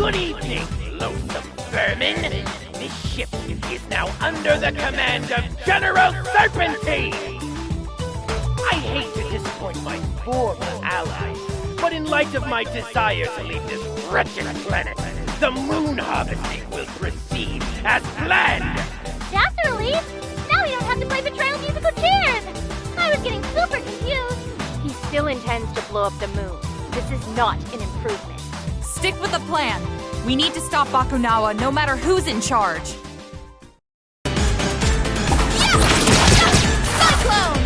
Good evening, loathsome vermin. This ship is now under the command of General Serpentine. I hate to disappoint my former allies, but in light of my desire to leave this wretched planet, the moon harvesting will proceed as planned. That's a relief. Now we don't have to play betrayal musical chairs. I was getting super confused. He still intends to blow up the moon. This is not an improvement. Stick with the plan. We need to stop Bakunawa no matter who's in charge. Cyclone!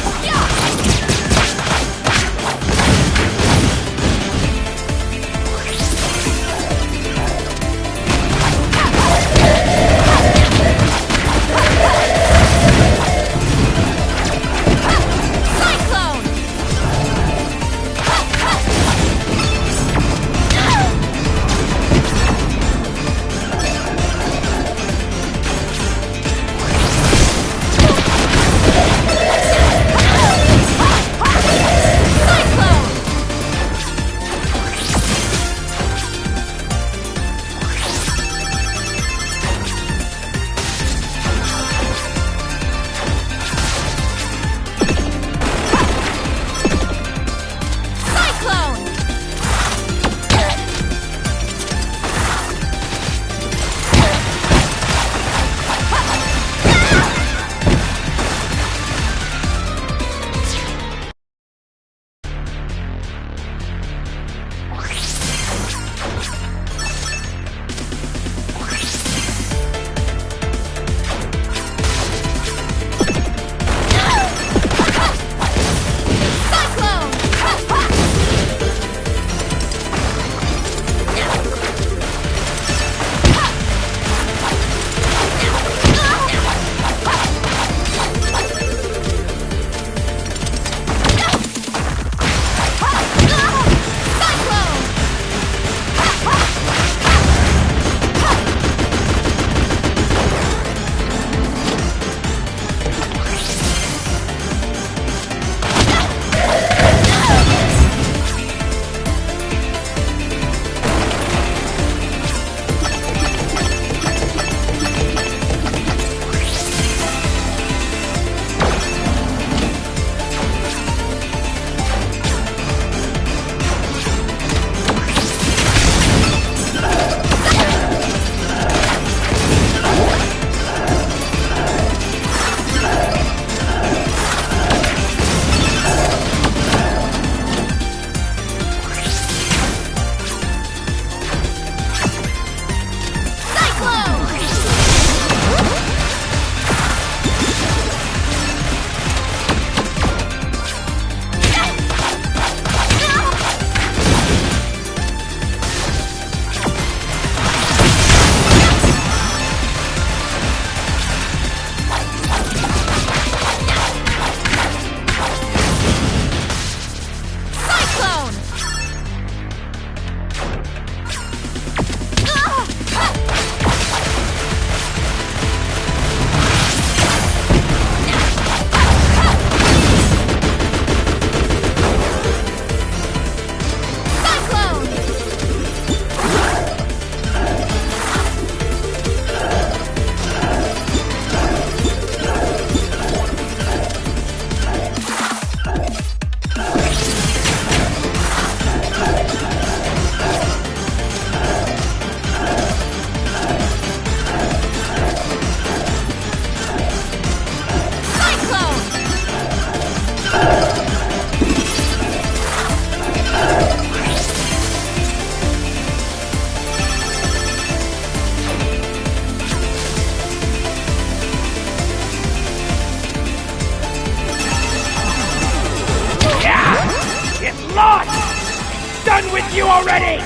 you already!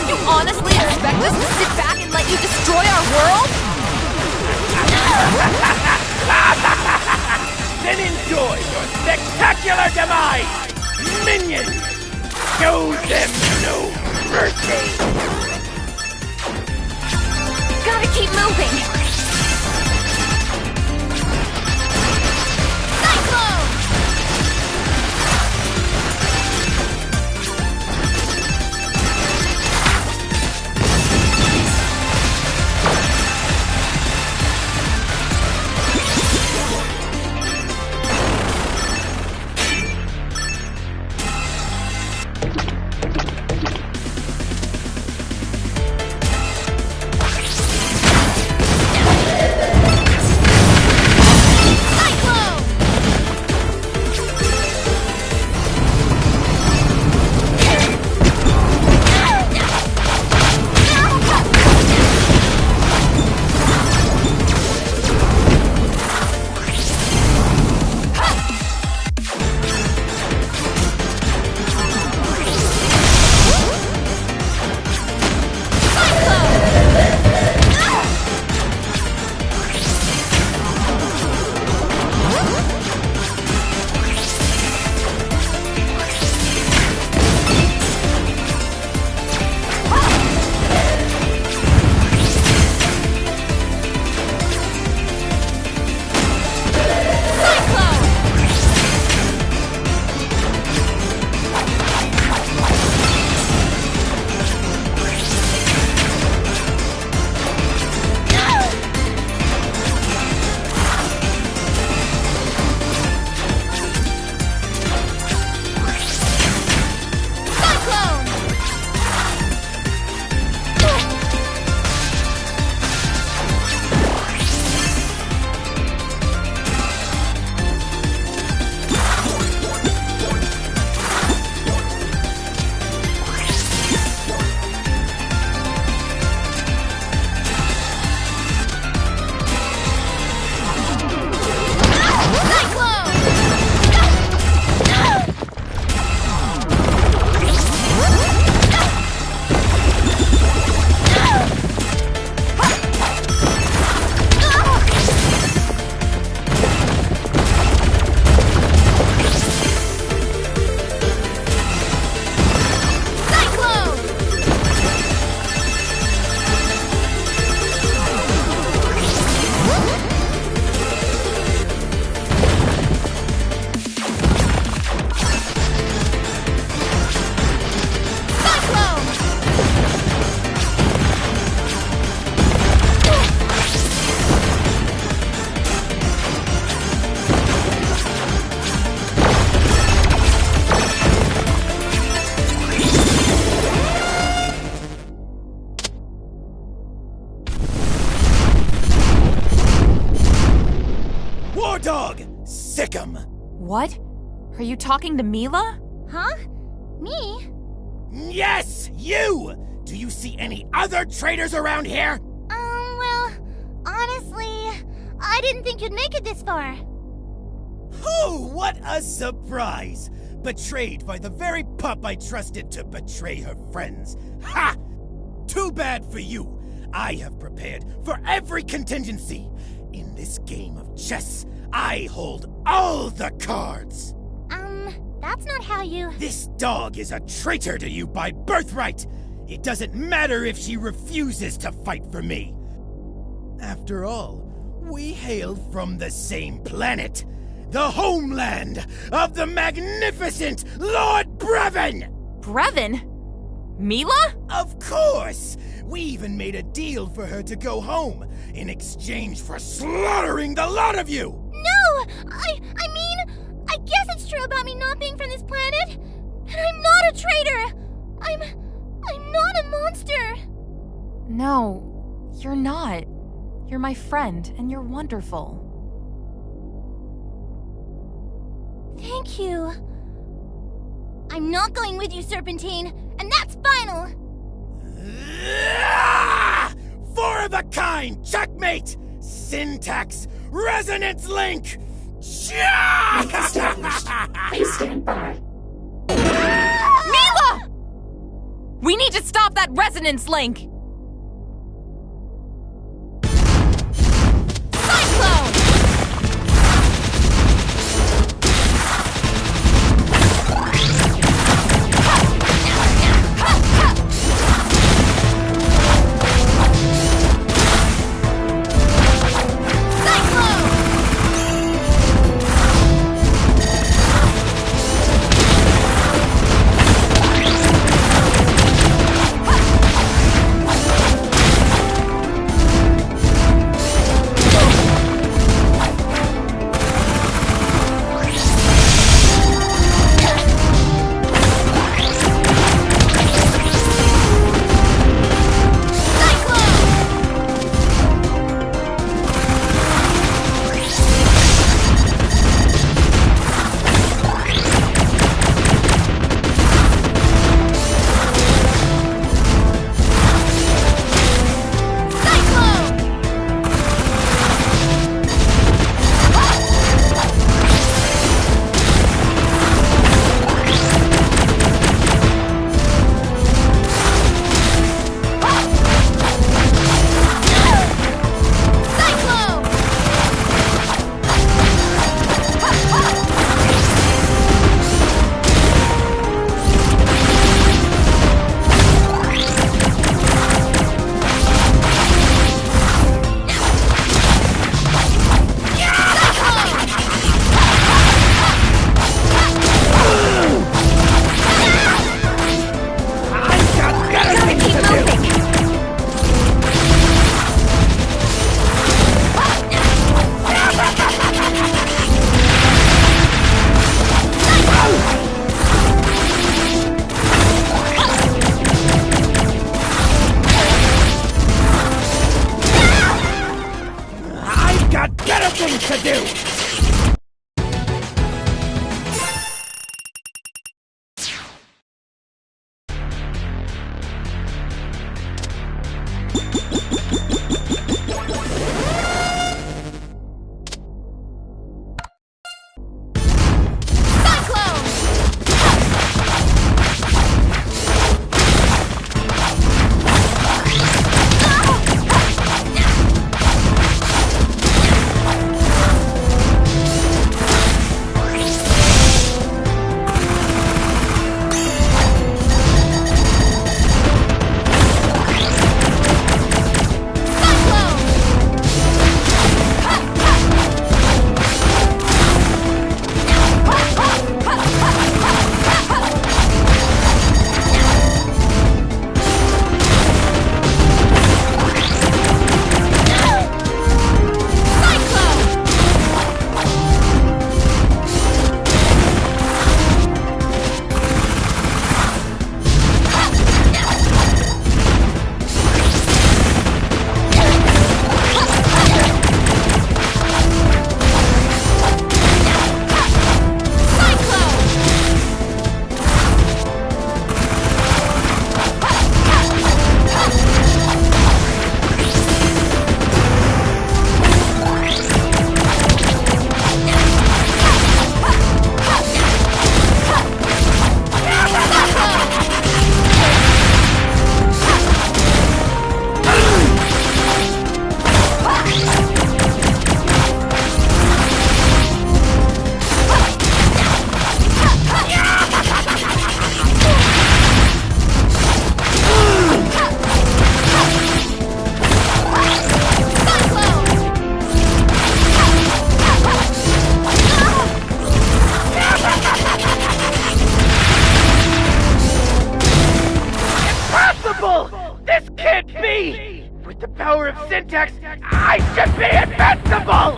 You honestly expect us to sit back and let you destroy our world? Then enjoy your spectacular demise! Minions! Show them no mercy! Gotta keep moving! welcome! What? Are you talking to Mila? Huh? Me? Yes, you! Do you see any other traitors around here? Well, honestly, I didn't think you'd make it this far. Oh, what a surprise! Betrayed by the very pup I trusted to betray her friends. Ha! Too bad for you. I have prepared for every contingency. In this game of chess, I hold all the cards. That's not how you... This dog is a traitor to you by birthright. It doesn't matter if she refuses to fight for me. After all, we hail from the same planet. The homeland of the magnificent Lord Brevin! Brevin? Mila? Of course! We even made a deal for her to go home in exchange for slaughtering the lot of you! No! I mean, I guess it's true about me not being from this planet. And I'm not a traitor! I'm not a monster! No, you're not. You're my friend, and you're wonderful. Thank you. I'm not going with you, Serpentine, and that's final! Four of a kind! Checkmate! Syntax! Resonance link! Link established. Please stand by. Mila! We need to stop that resonance link! Cyclone! Cyclone! me! With the power of Syntax, I should be invincible!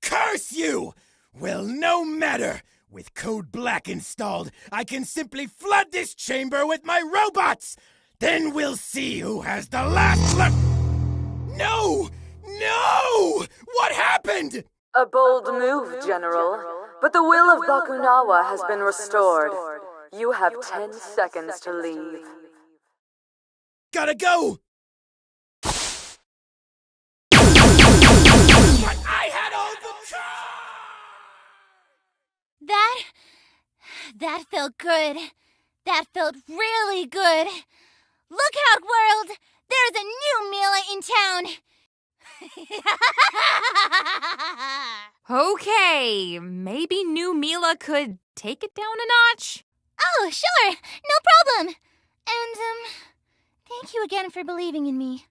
Curse you! Well, no matter! With Code Black installed, I can simply flood this chamber with my robots! Then we'll see who has the last look! No! No! What happened? A bold move, General. But the will of Bakunawa has been restored. You have 10 seconds to leave. Gotta go! But I had all the That felt good. That felt really good. Look out, world! There's a new Mila in town! Okay, maybe new Mila could take it down a notch? Oh, sure! No problem! And, thank you again for believing in me.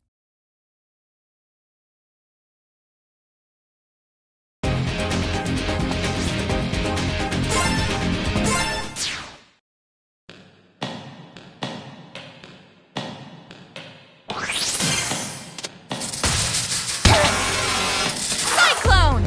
Cyclone!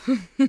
Cyclone!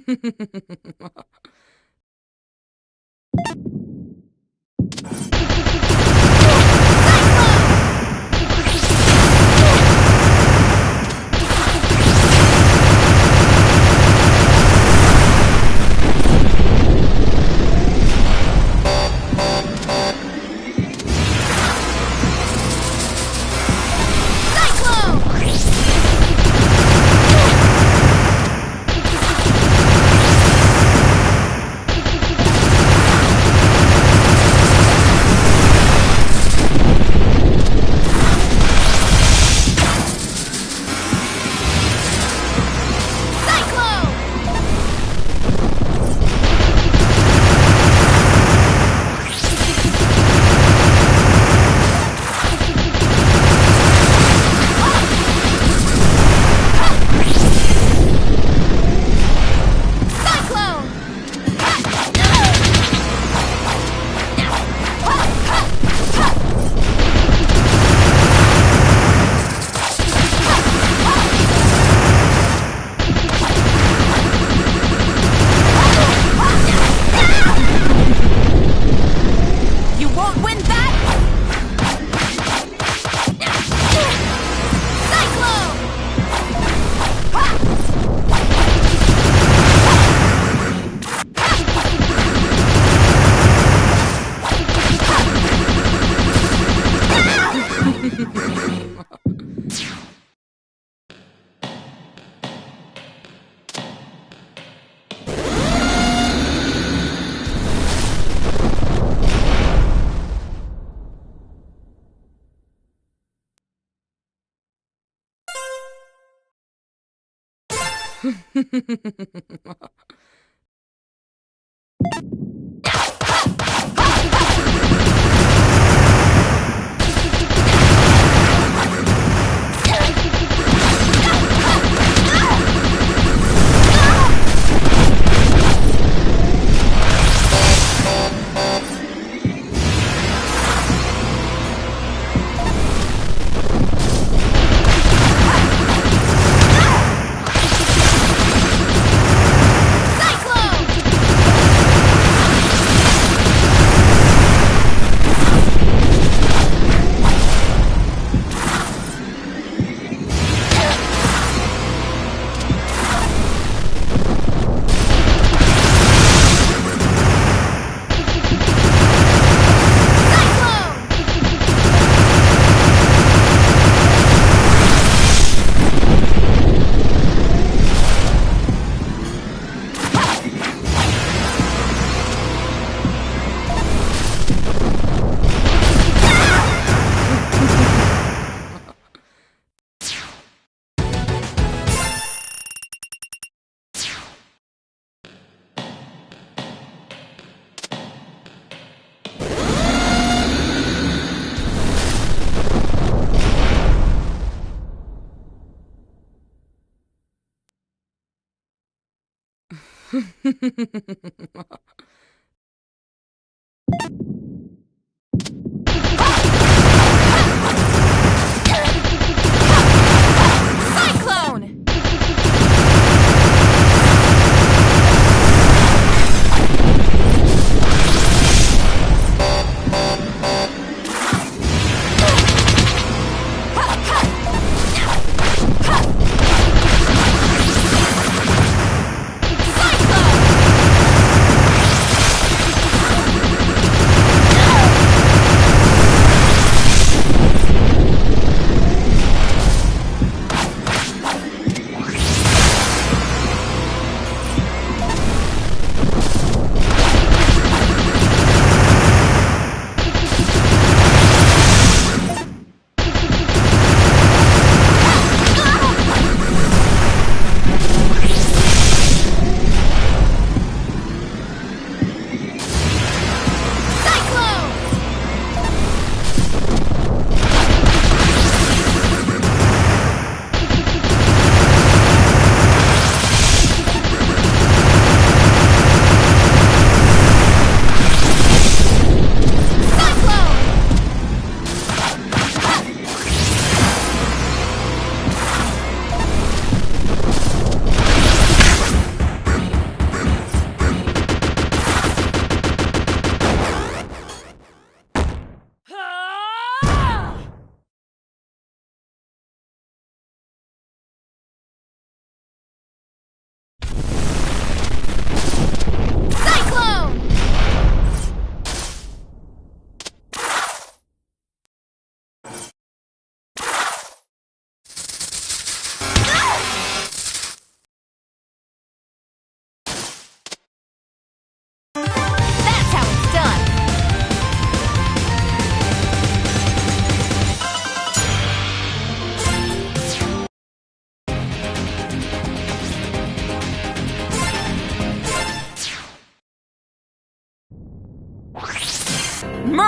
Cyclone!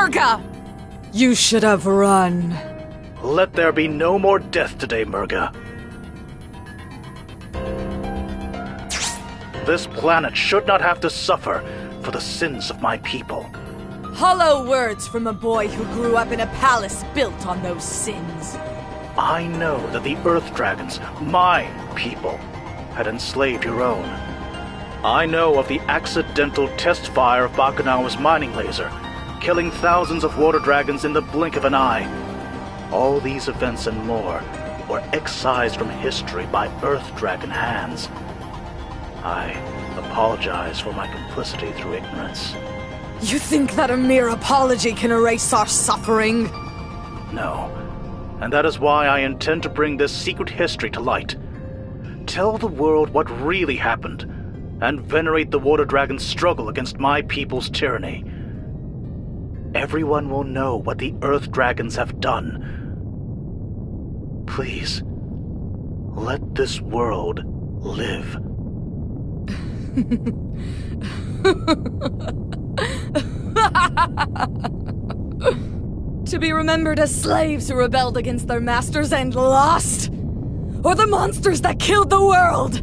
Murga! You should have run. Let there be no more death today, Murga. This planet should not have to suffer for the sins of my people. Hollow words from a boy who grew up in a palace built on those sins. I know that the Earth Dragons, my people, had enslaved your own. I know of the accidental test fire of Bakunawa's mining laser, killing thousands of water dragons in the blink of an eye. All these events and more were excised from history by Earth Dragon hands. I apologize for my complicity through ignorance. You think that a mere apology can erase our suffering? No. And that is why I intend to bring this secret history to light. Tell the world what really happened, and venerate the Water Dragon's struggle against my people's tyranny. Everyone will know what the Earth Dragons have done. Please, let this world live. To be remembered as slaves who rebelled against their masters and lost? Or the monsters that killed the world?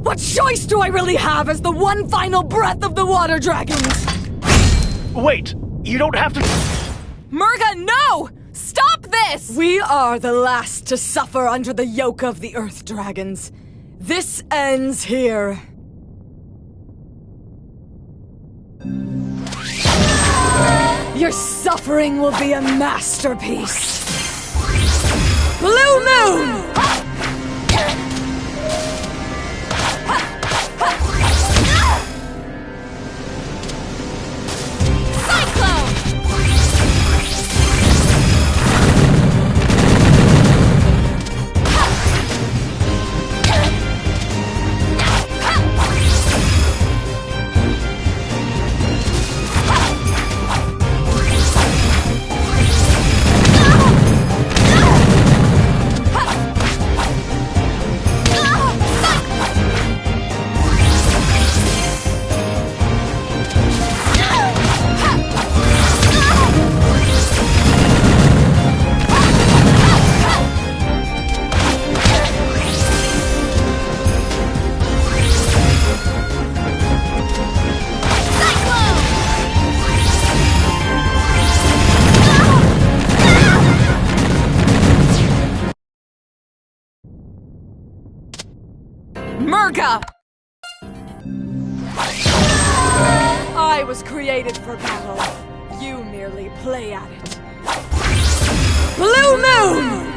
What choice do I really have as the one final breath of the Water Dragons? Wait! You don't have to... Murga, no! Stop this! We are the last to suffer under the yoke of the Earth Dragons. This ends here. Your suffering will be a masterpiece. Blue Moon! Murga! I was created for battle. You merely play at it. Blue Moon!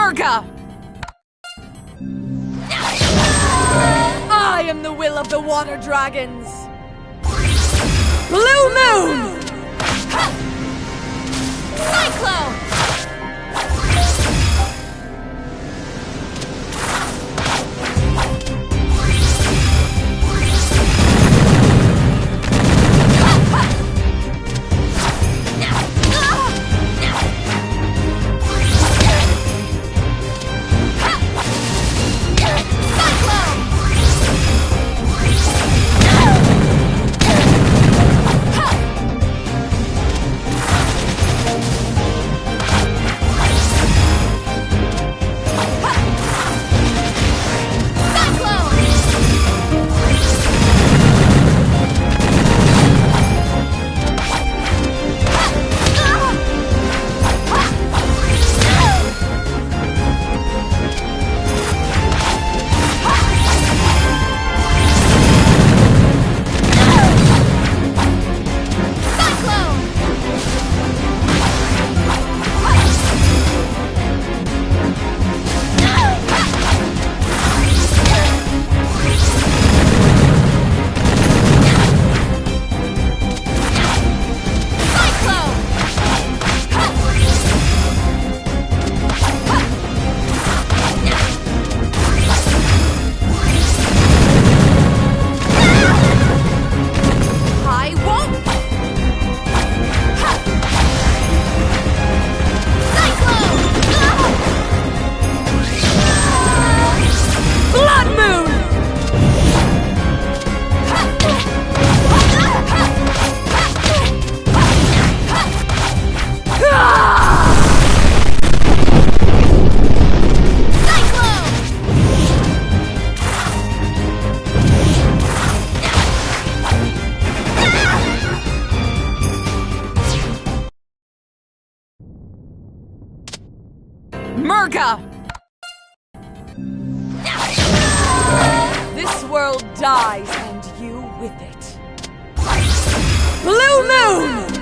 Murga! I am the will of the water dragons! Blue Moon! Cyclone! Murga! This world dies, and you with it. Blue Moon!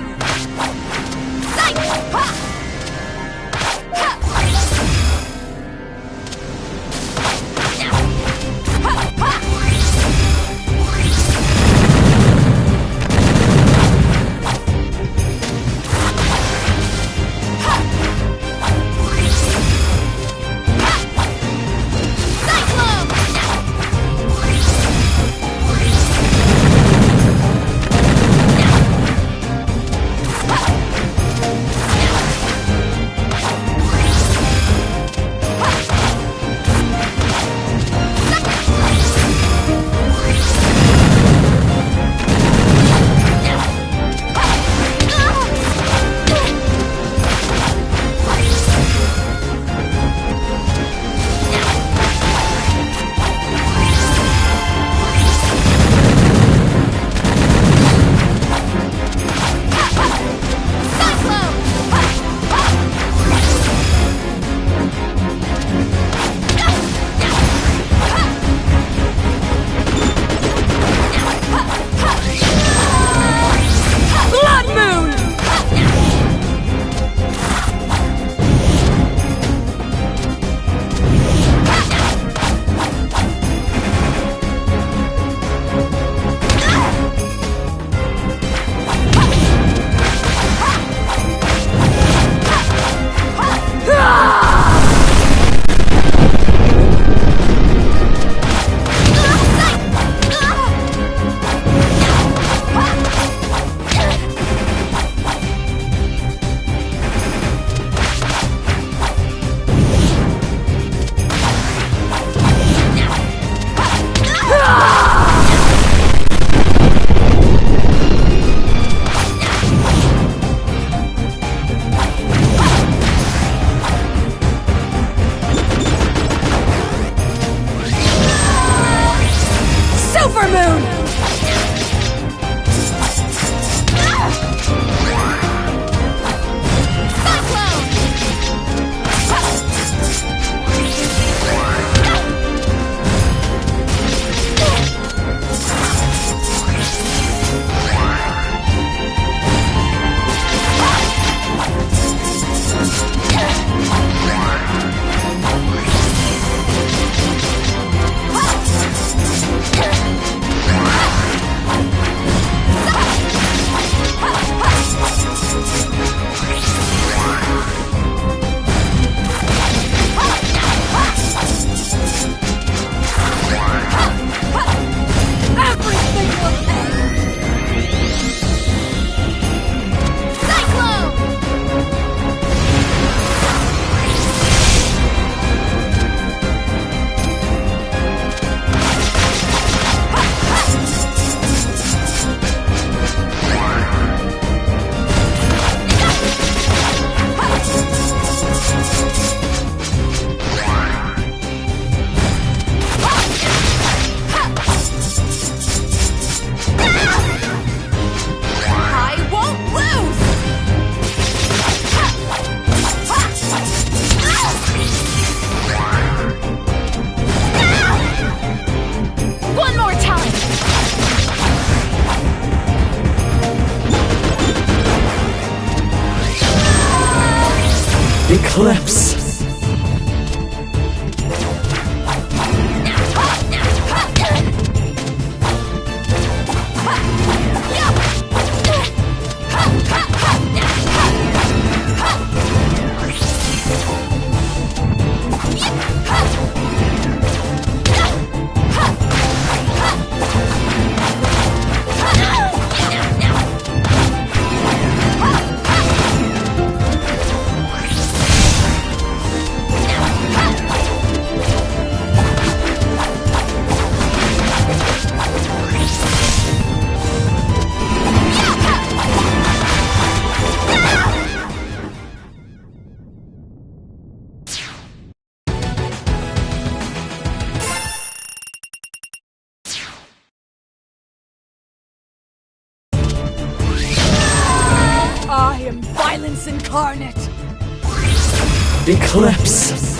Eclipse. I am violence incarnate. Eclipse.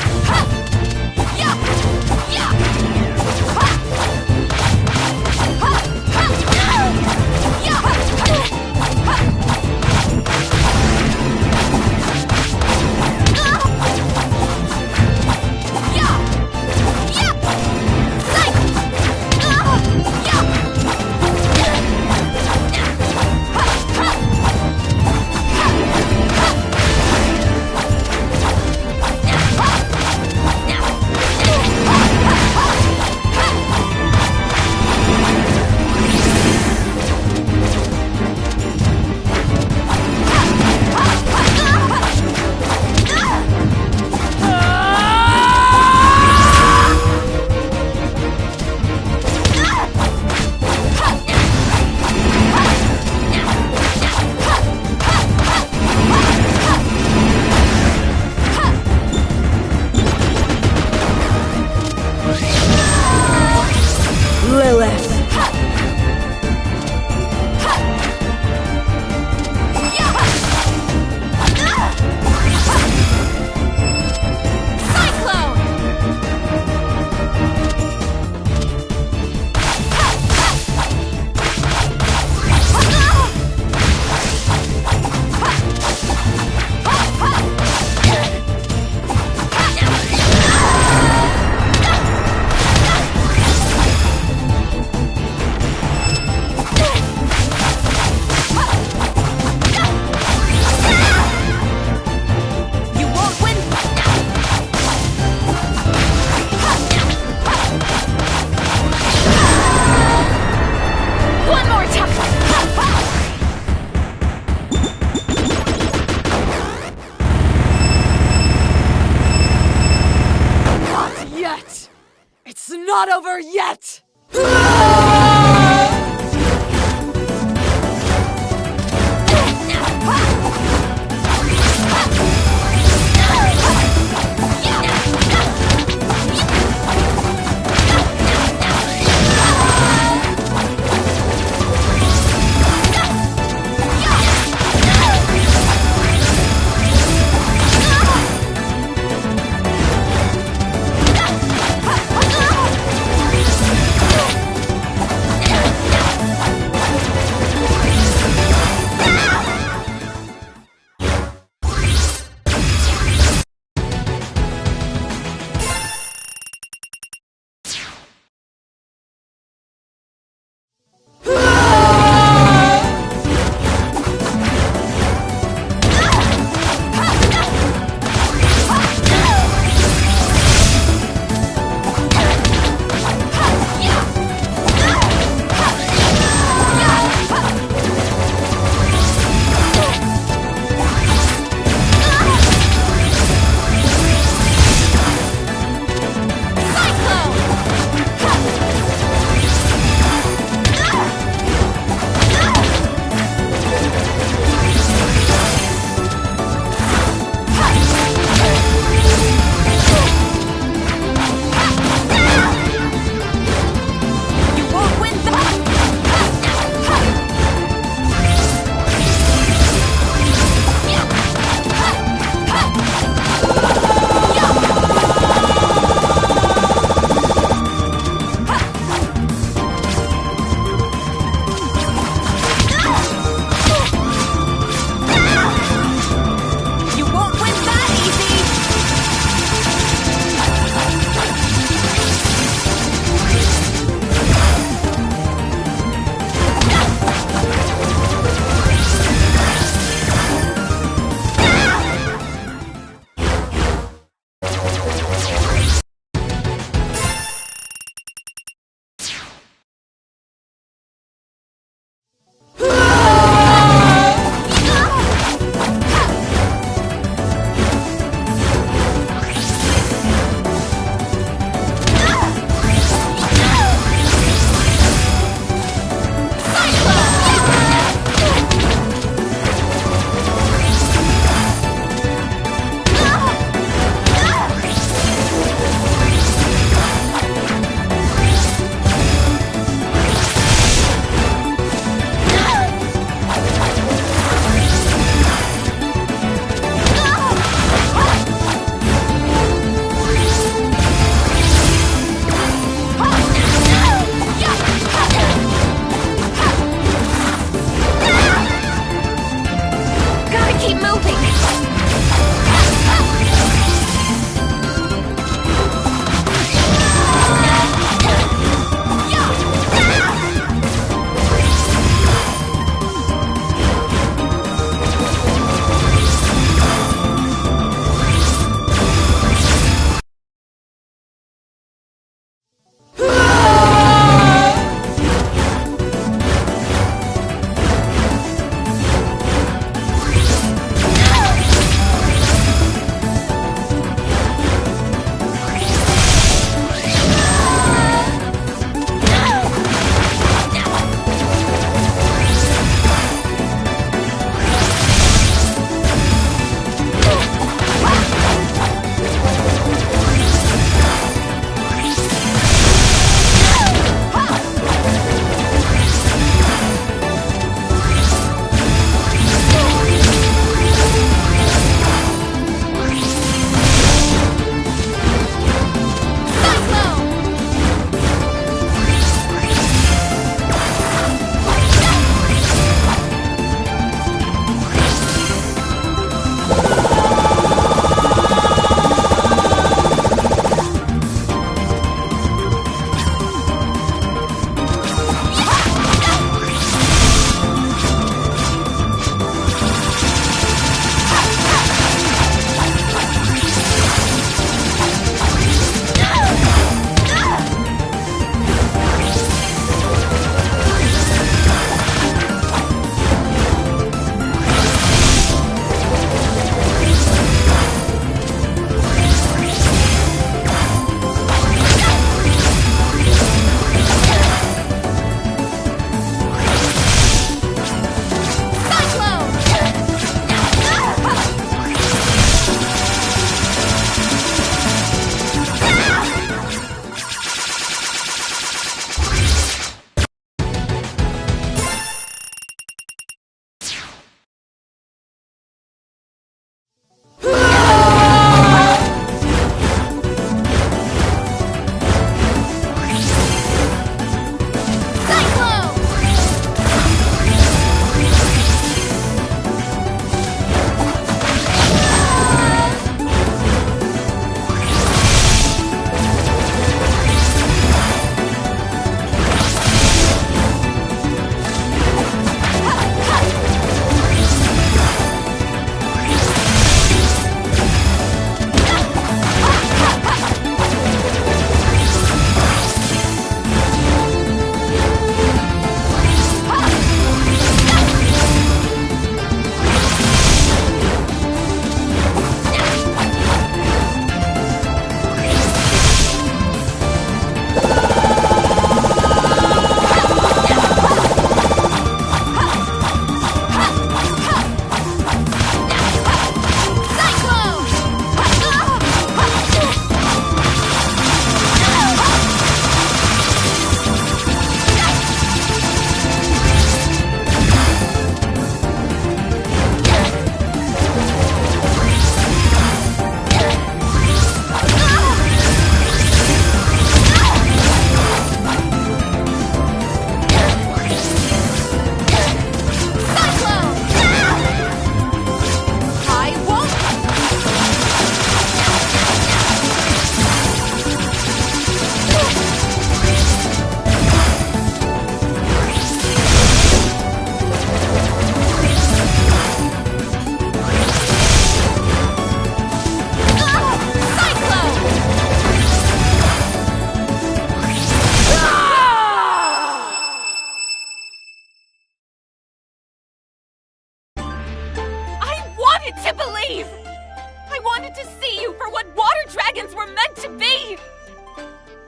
wanted to see you for what water dragons were meant to be!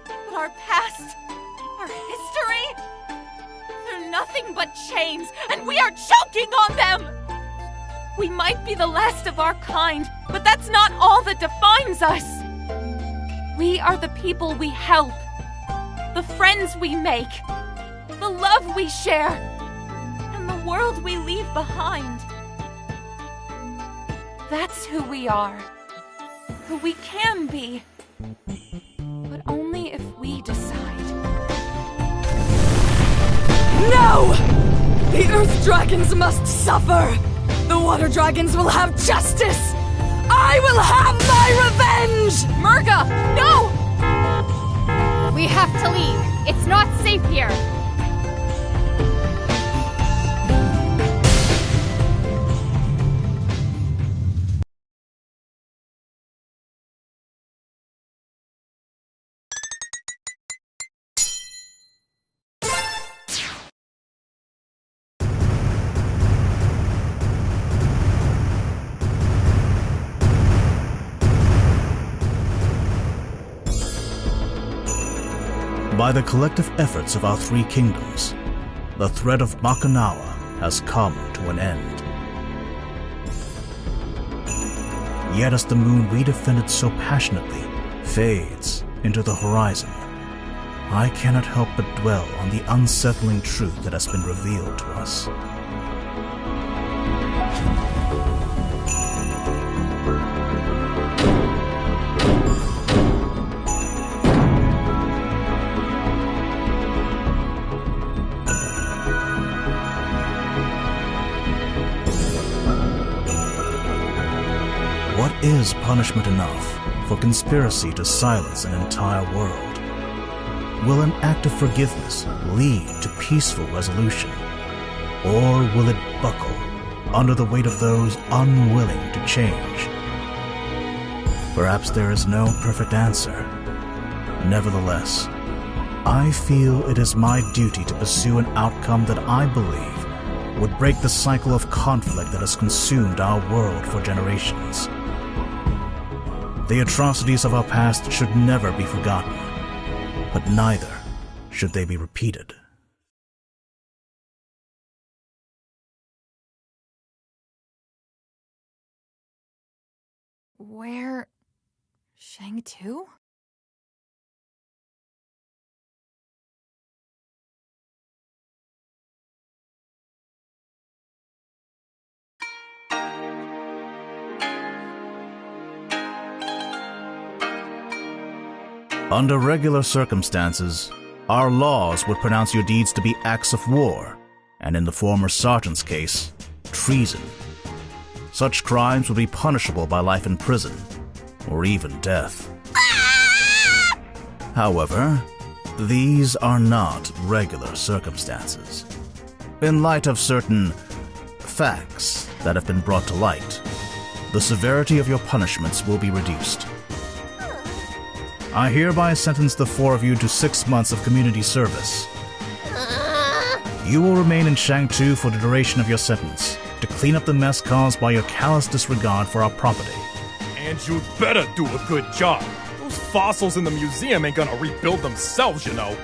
But our past, our history, they're nothing but chains, and we are choking on them! We might be the last of our kind, but that's not all that defines us! We are the people we help, the friends we make, the love we share, and the world we leave behind. That's who we are, who we can be, but only if we decide. No! The Earth Dragons must suffer! The Water Dragons will have justice! I will have my revenge! Murga, no! We have to leave. It's not safe here. By the collective efforts of our three kingdoms, the threat of Bakunawa has come to an end. Yet as the moon we defended so passionately fades into the horizon, I cannot help but dwell on the unsettling truth that has been revealed to us. What is punishment enough for conspiracy to silence an entire world? Will an act of forgiveness lead to peaceful resolution? Or will it buckle under the weight of those unwilling to change? Perhaps there is no perfect answer. Nevertheless, I feel it is my duty to pursue an outcome that I believe would break the cycle of conflict that has consumed our world for generations. The atrocities of our past should never be forgotten, but neither should they be repeated. Where... Shang-Tu? Under regular circumstances, our laws would pronounce your deeds to be acts of war, and in the former sergeant's case, treason. Such crimes would be punishable by life in prison, or even death. However, these are not regular circumstances. In light of certain facts that have been brought to light, the severity of your punishments will be reduced. I hereby sentence the four of you to 6 months of community service. You will remain in Shang-Tu for the duration of your sentence, to clean up the mess caused by your callous disregard for our property. And you'd better do a good job. Those fossils in the museum ain't gonna rebuild themselves, you know.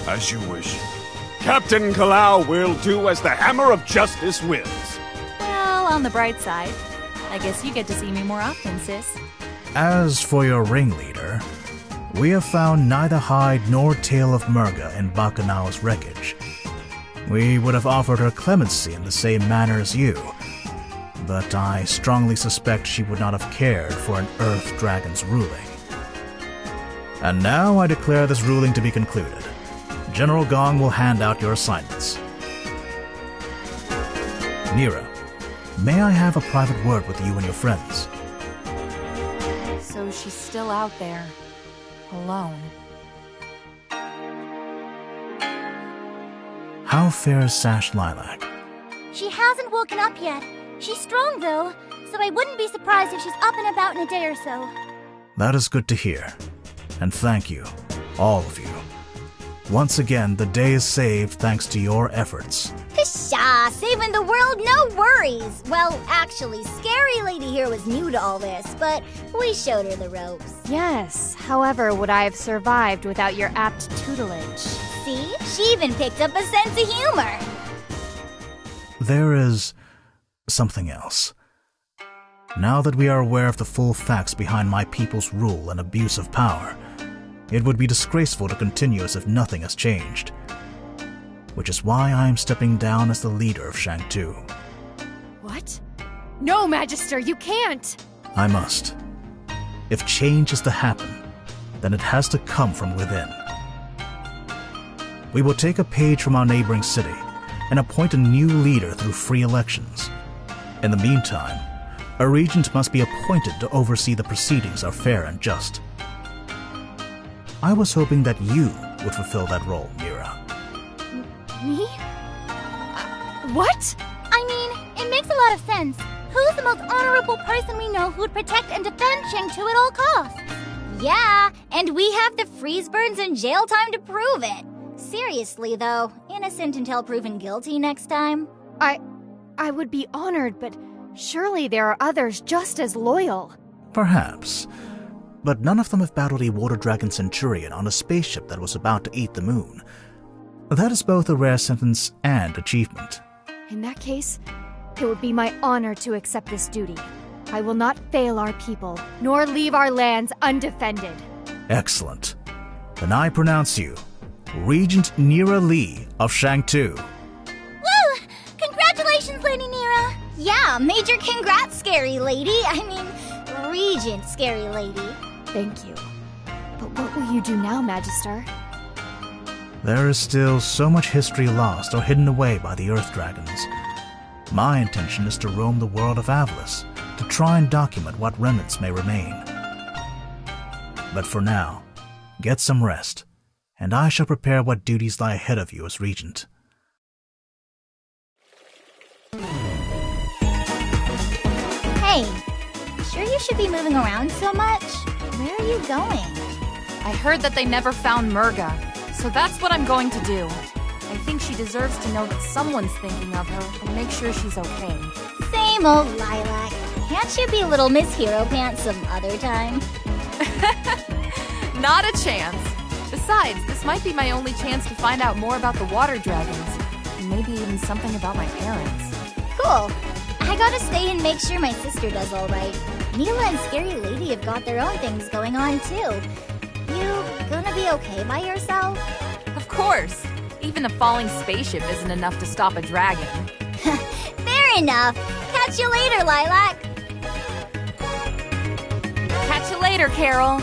As you wish. Captain Kalau will do as the Hammer of Justice wills. Well, on the bright side, I guess you get to see me more often, sis. As for your ringleader, we have found neither hide nor tail of Murga in Bakunawa's wreckage. We would have offered her clemency in the same manner as you, but I strongly suspect she would not have cared for an Earth Dragon's ruling. And now I declare this ruling to be concluded. General Gong will hand out your assignments. Nira, may I have a private word with you and your friends? So she's still out there, alone. How fares Sash Lilac? She hasn't woken up yet. She's strong, though, so I wouldn't be surprised if she's up and about in a day or so. That is good to hear. And thank you, all of you. Once again, the day is saved thanks to your efforts. Pshaw, saving the world, no worries. Well, actually, Scary Lady here was new to all this, but we showed her the ropes. Yes, however, would I have survived without your apt tutelage? See? She even picked up a sense of humor. There is something else. Now that we are aware of the full facts behind my people's rule and abuse of power, it would be disgraceful to continue as if nothing has changed. Which is why I am stepping down as the leader of Shang-Tu. What? No, Magister, you can't! I must. If change is to happen, then it has to come from within. We will take a page from our neighboring city and appoint a new leader through free elections. In the meantime, a regent must be appointed to oversee the proceedings are fair and just. I was hoping that you would fulfill that role, Mira. Me? What? I mean, it makes a lot of sense. Who's the most honorable person we know who'd protect and defend Shang-Tu at all costs? Yeah, and we have the freeze burns and jail time to prove it. Seriously, though, innocent until proven guilty next time. I would be honored, but surely there are others just as loyal. Perhaps. But none of them have battled a water dragon centurion on a spaceship that was about to eat the moon. That is both a rare sentence and achievement. In that case, it would be my honor to accept this duty. I will not fail our people, nor leave our lands undefended. Excellent. Then I pronounce you Regent Nira Lee of Shang-Tu. Woo! Congratulations, Lady Nira! Yeah, major congrats, Scary Lady. I mean, Regent Scary Lady. Thank you. But what will you do now, Magister? There is still so much history lost or hidden away by the Earth Dragons. My intention is to roam the world of Avalis, to try and document what remnants may remain. But for now, get some rest, and I shall prepare what duties lie ahead of you as Regent. Hey, sure you should be moving around so much? Where are you going? I heard that they never found Murga, so that's what I'm going to do. I think she deserves to know that someone's thinking of her and make sure she's okay. Same old Lilac. Can't you be little Miss Hero Pants some other time? Not a chance. Besides, this might be my only chance to find out more about the water dragons, and maybe even something about my parents. Cool. I gotta stay and make sure my sister does all right. Mila and Scary Lady have got their own things going on, too. You gonna be okay by yourself? Of course. Even a falling spaceship isn't enough to stop a dragon. Fair enough. Catch you later, Lilac. Catch you later, Carol.